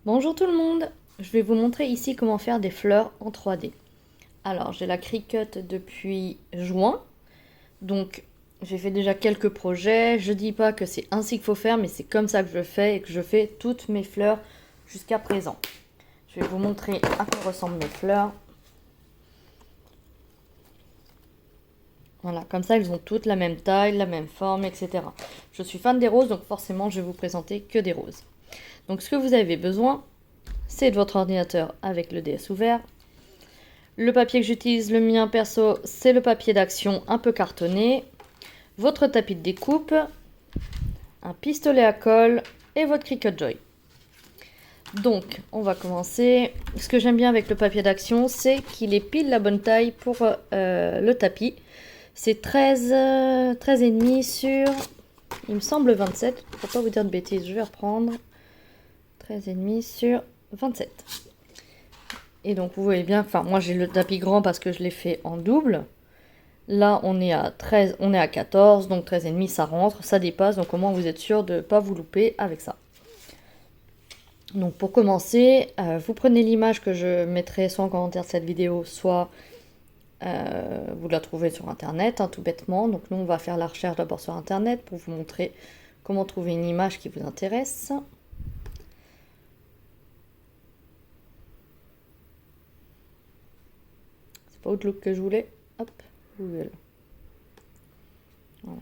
Bonjour tout le monde, je vais vous montrer ici comment faire des fleurs en 3D. Alors j'ai la Cricut depuis juin, donc j'ai fait déjà quelques projets. Je dis pas que c'est ainsi qu'il faut faire, mais c'est comme ça que je fais et que je fais toutes mes fleurs jusqu'à présent. Je vais vous montrer à quoi ressemblent mes fleurs. Voilà, comme ça elles ont toutes la même taille, la même forme, etc. Je suis fan des roses, donc forcément je vais vous présenter que des roses. Donc ce que vous avez besoin, c'est de votre ordinateur avec le DS ouvert. Le papier que j'utilise, le mien perso, c'est le papier d'action un peu cartonné. Votre tapis de découpe, un pistolet à colle et votre Cricut Joy. Donc, on va commencer. Ce que j'aime bien avec le papier d'action, c'est qu'il est pile la bonne taille pour le tapis. C'est 13,5 sur, il me semble 27. Pour pas vous dire de bêtises, je vais reprendre. 13,5 sur 27. Et donc, vous voyez bien, enfin, moi j'ai le tapis grand parce que je l'ai fait en double. Là, on est à 13, on est à 14, donc 13,5, ça rentre, ça dépasse. Donc, au moins, vous êtes sûr de ne pas vous louper avec ça. Donc, pour commencer, vous prenez l'image que je mettrai soit en commentaire de cette vidéo, soit vous la trouvez sur Internet, hein, tout bêtement. Donc, nous, on va faire la recherche d'abord sur Internet pour vous montrer comment trouver une image qui vous intéresse. C'est pas Outlook que je voulais. Hop, Google. Voilà.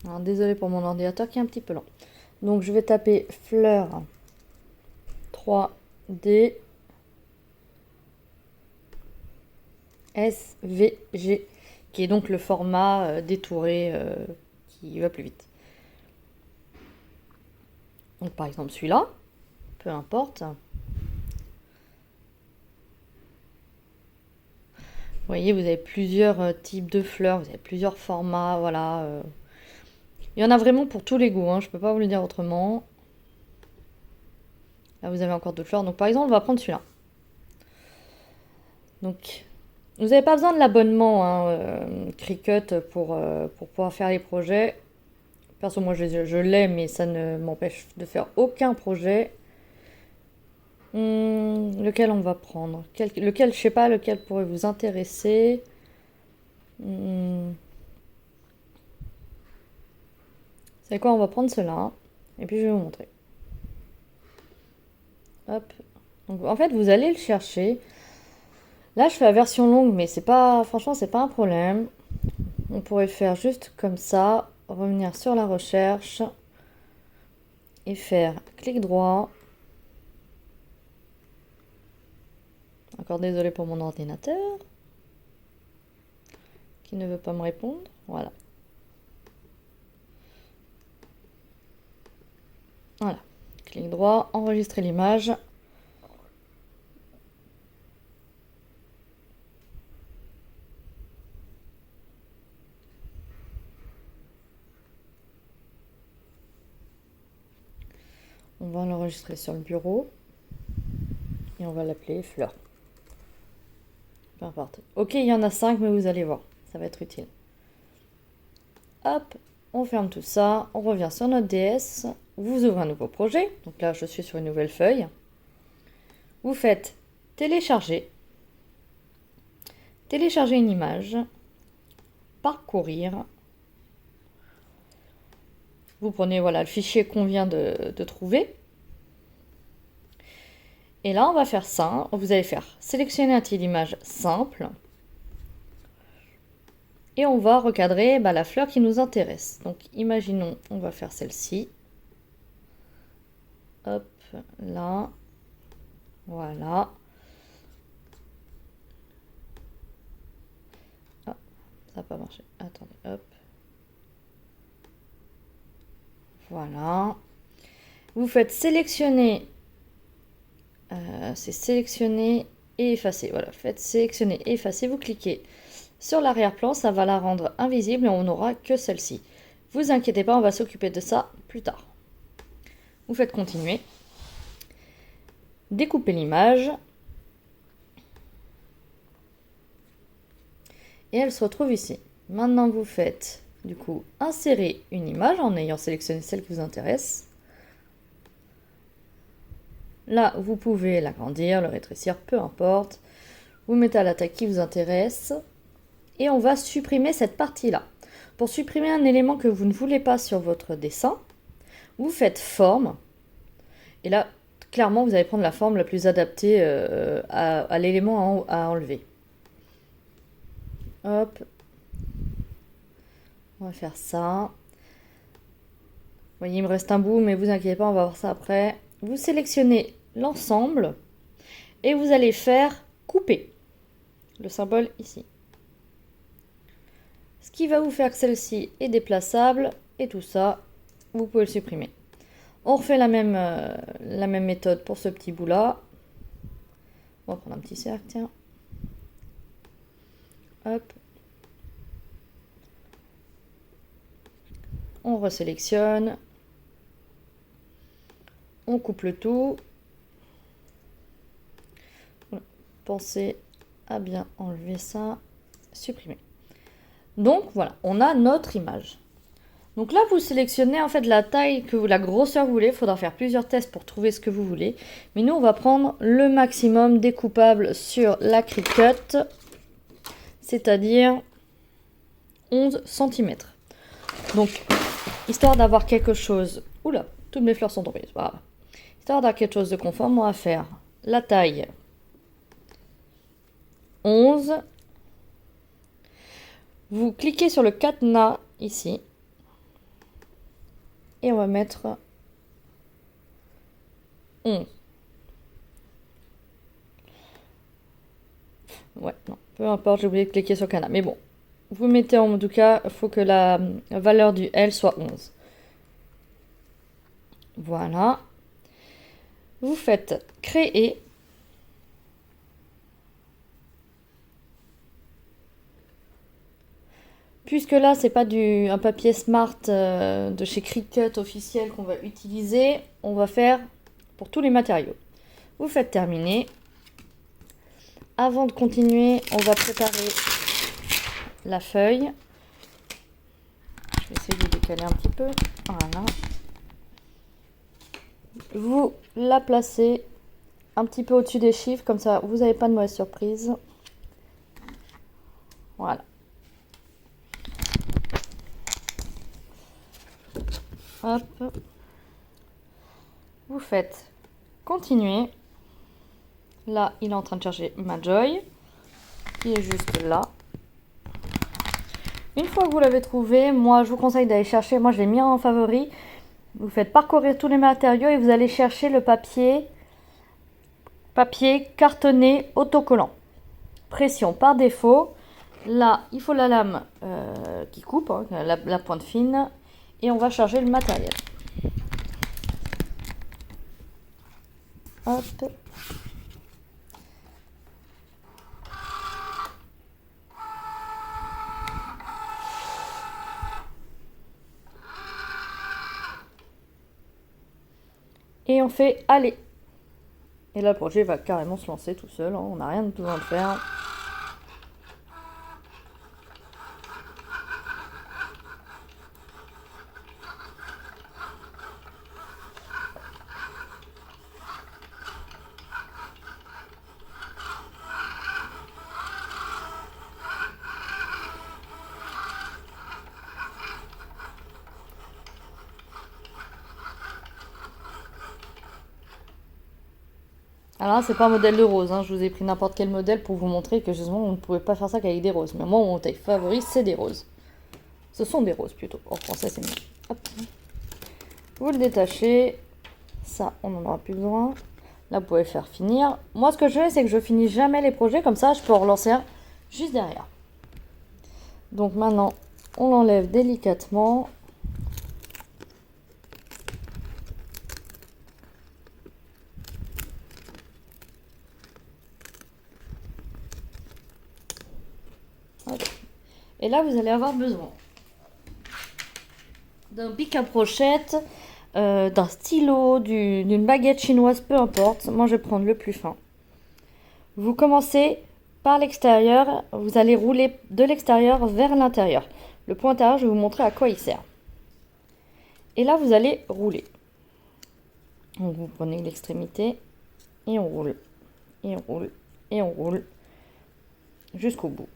Alors, désolé pour mon ordinateur qui est un petit peu lent. Donc je vais taper fleurs 3D SVG, qui est donc le format détouré qui va plus vite. Donc par exemple celui-là, peu importe. Vous voyez, vous avez plusieurs types de fleurs, vous avez plusieurs formats, voilà. Il y en a vraiment pour tous les goûts, hein, je peux pas vous le dire autrement. Là vous avez encore d'autres fleurs, donc par exemple on va prendre celui-là. Donc vous n'avez pas besoin de l'abonnement hein, Cricut pour pouvoir faire les projets. Perso, moi je l'ai, mais ça ne m'empêche de faire aucun projet. Lequel on va prendre lequel, je sais pas, lequel pourrait vous intéresser. Vous savez quoi, on va prendre cela. Et puis je vais vous montrer. Hop. Donc en fait, vous allez le chercher. Là, je fais la version longue, mais c'est pas, franchement, c'est pas un problème. On pourrait le faire juste comme ça. Revenir sur la recherche. Et faire clic droit. Encore désolé pour mon ordinateur qui ne veut pas me répondre. Voilà. Voilà. Clic droit, enregistrer l'image. On va l'enregistrer sur le bureau. Et on va l'appeler fleur. Peu importe. Ok, il y en a 5, mais vous allez voir. Ça va être utile. Hop, on ferme tout ça. On revient sur notre DS. Vous ouvrez un nouveau projet. Donc là, je suis sur une nouvelle feuille. Vous faites télécharger. Télécharger une image. Parcourir. Vous prenez voilà, le fichier qu'on vient de trouver. Et là, on va faire ça. Vous allez faire sélectionner un type d'image simple. Et on va recadrer la fleur qui nous intéresse. Donc, imaginons, on va faire celle-ci. Hop, là. Voilà. Ah, ça n'a pas marché. Attendez, hop. Voilà. Vous faites sélectionner. C'est sélectionner et effacer. Voilà, faites sélectionner et effacer. Vous cliquez sur l'arrière-plan, ça va la rendre invisible et on n'aura que celle-ci. Vous inquiétez pas, on va s'occuper de ça plus tard. Vous faites continuer. Découpez l'image. Et elle se retrouve ici. Maintenant, vous faites du coup, insérer une image en ayant sélectionné celle qui vous intéresse. Là, vous pouvez l'agrandir, le rétrécir, peu importe. Vous mettez à la taille qui vous intéresse. Et on va supprimer cette partie-là. Pour supprimer un élément que vous ne voulez pas sur votre dessin, vous faites forme. Et là, clairement, vous allez prendre la forme la plus adaptée à l'élément à enlever. Hop. On va faire ça. Vous voyez, il me reste un bout, mais vous inquiétez pas, on va voir ça après. Vous sélectionnez l'ensemble et vous allez faire couper le symbole ici. Ce qui va vous faire que celle-ci est déplaçable et tout ça, vous pouvez le supprimer. On refait la même méthode pour ce petit bout-là. On va prendre un petit cercle, tiens. Hop. On resélectionne. On coupe le tout. Pensez à bien enlever ça. Supprimer. Donc voilà, on a notre image. Donc là, vous sélectionnez en fait la taille que vous, la grosseur que vous voulez. Il faudra faire plusieurs tests pour trouver ce que vous voulez. Mais nous, on va prendre le maximum découpable sur la Cricut, c'est-à-dire 11 cm. Donc, histoire d'avoir quelque chose... Oula, toutes mes fleurs sont tombées, c'est pas grave. Histoire d'avoir quelque chose de conforme, on va faire la taille 11. Vous cliquez sur le cadenas ici. Et on va mettre 11. Ouais, non, peu importe, j'ai oublié de cliquer sur le cadenas. Mais bon, vous mettez en tout cas, il faut que la valeur du L soit 11. Voilà. Vous faites créer. Puisque là, c'est pas un papier Smart de chez Cricut officiel qu'on va utiliser, on va faire pour tous les matériaux. Vous faites terminer. Avant de continuer, on va préparer la feuille. Je vais essayer de décaler un petit peu. Voilà. Vous la placez un petit peu au-dessus des chiffres, comme ça vous n'avez pas de mauvaise surprise. Voilà. Hop. Vous faites continuer. Là, il est en train de chercher Majoy, qui est juste là. Une fois que vous l'avez trouvé, moi je vous conseille d'aller chercher, moi je l'ai mis en favori. Vous faites parcourir tous les matériaux et vous allez chercher le papier cartonné autocollant. Pression par défaut. Là, il faut la lame qui coupe, hein, la pointe fine. Et on va charger le matériel. Hop. Et on fait aller. Et là, le projet va carrément se lancer tout seul. Hein, on n'a rien de besoin de faire. Alors là, c'est pas un modèle de rose, hein. Je vous ai pris n'importe quel modèle pour vous montrer que justement on ne pouvait pas faire ça qu'avec des roses. Mais moi, mon taille favori, c'est des roses. Ce sont des roses plutôt. En français, c'est mieux. Hop. Vous le détachez. Ça, on n'en aura plus besoin. Là, vous pouvez faire finir. Moi, ce que je fais, c'est que je finis jamais les projets. Comme ça, je peux en relancer un juste derrière. Donc maintenant, on l'enlève délicatement. Et là, vous allez avoir besoin d'un pic à brochette, d'un stylo, d'une baguette chinoise, peu importe. Moi, je vais prendre le plus fin. Vous commencez par l'extérieur. Vous allez rouler de l'extérieur vers l'intérieur. Le point intérieur, je vais vous montrer à quoi il sert. Et là, vous allez rouler. Donc, vous prenez l'extrémité et on roule, et on roule, et on roule jusqu'au bout.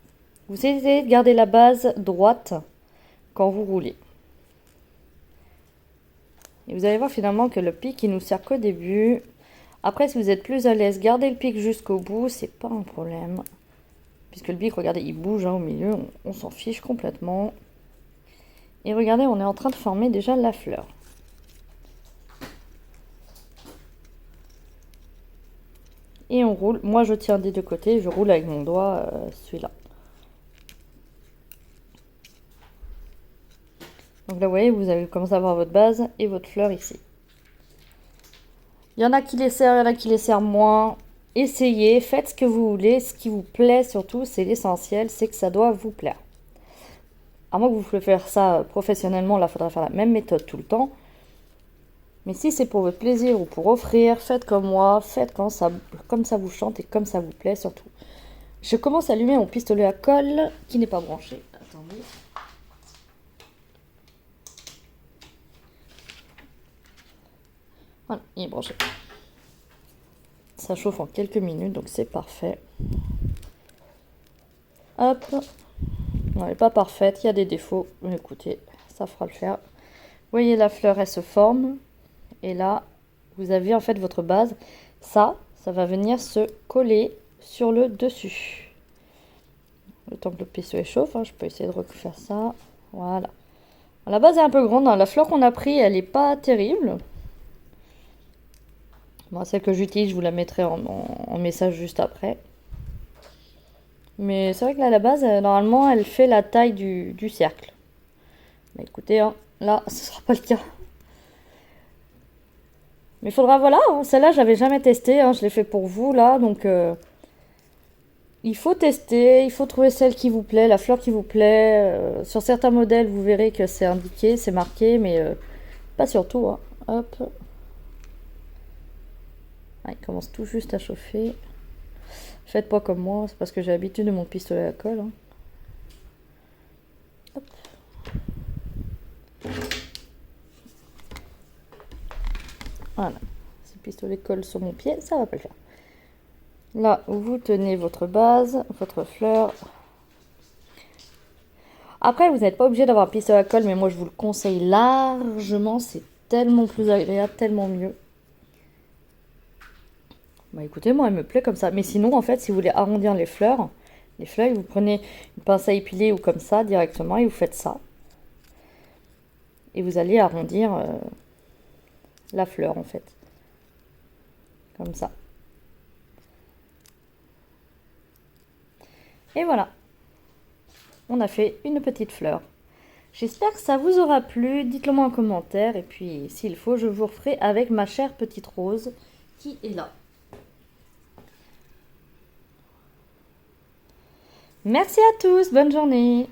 Vous essayez de garder la base droite quand vous roulez. Et vous allez voir finalement que le pic, il nous sert qu'au début. Après, si vous êtes plus à l'aise, gardez le pic jusqu'au bout, c'est pas un problème. Puisque le pic, regardez, il bouge au milieu, on s'en fiche complètement. Et regardez, on est en train de former déjà la fleur. Et on roule. Moi, je tiens des deux côtés, je roule avec mon doigt, celui-là. Donc là, vous voyez, vous avez commencé à avoir votre base et votre fleur ici. Il y en a qui les serrent, il y en a qui les serrent moins. Essayez, faites ce que vous voulez. Ce qui vous plaît surtout, c'est l'essentiel, c'est que ça doit vous plaire. À moins que vous voulez faire ça professionnellement, là, il faudra faire la même méthode tout le temps. Mais si c'est pour votre plaisir ou pour offrir, faites comme moi, faites comme ça vous chante et comme ça vous plaît surtout. Je commence à allumer mon pistolet à colle qui n'est pas branché. Attendez. Voilà, il est branché. Ça chauffe en quelques minutes, donc c'est parfait. Hop. Non, elle n'est pas parfaite, il y a des défauts. Mais écoutez, ça fera le faire. Vous voyez, la fleur, elle se forme. Et là, vous avez en fait votre base. Ça va venir se coller sur le dessus. Le temps que le pistolet chauffe, je peux essayer de refaire ça. Voilà. La base est un peu grande. La fleur qu'on a pris, elle n'est pas terrible. Moi, celle que j'utilise, je vous la mettrai en message juste après. Mais c'est vrai que là, la base, normalement, elle fait la taille du cercle. Mais écoutez, là, ce ne sera pas le cas. Mais il faudra, voilà, celle-là, je l'avais jamais testée. Je l'ai fait pour vous, là. Donc, il faut tester, il faut trouver celle qui vous plaît, la fleur qui vous plaît. Sur certains modèles, vous verrez que c'est indiqué, c'est marqué, mais pas sur tout. Hop. Il commence tout juste à chauffer. Faites pas comme moi, c'est parce que j'ai l'habitude de mon pistolet à colle. Hop. Voilà. Si le pistolet colle sur mon pied, ça va pas le faire. Là, vous tenez votre base, votre fleur. Après, vous n'êtes pas obligé d'avoir un pistolet à colle, mais moi je vous le conseille largement. C'est tellement plus agréable, tellement mieux. Bah écoutez, moi elle me plaît comme ça. Mais sinon, en fait, si vous voulez arrondir les feuilles, vous prenez une pince à épiler ou comme ça directement et vous faites ça. Et vous allez arrondir la fleur en fait. Comme ça. Et voilà. On a fait une petite fleur. J'espère que ça vous aura plu. Dites-le moi en commentaire. Et puis, s'il faut, je vous referai avec ma chère petite rose qui est là. Merci à tous. Bonne journée.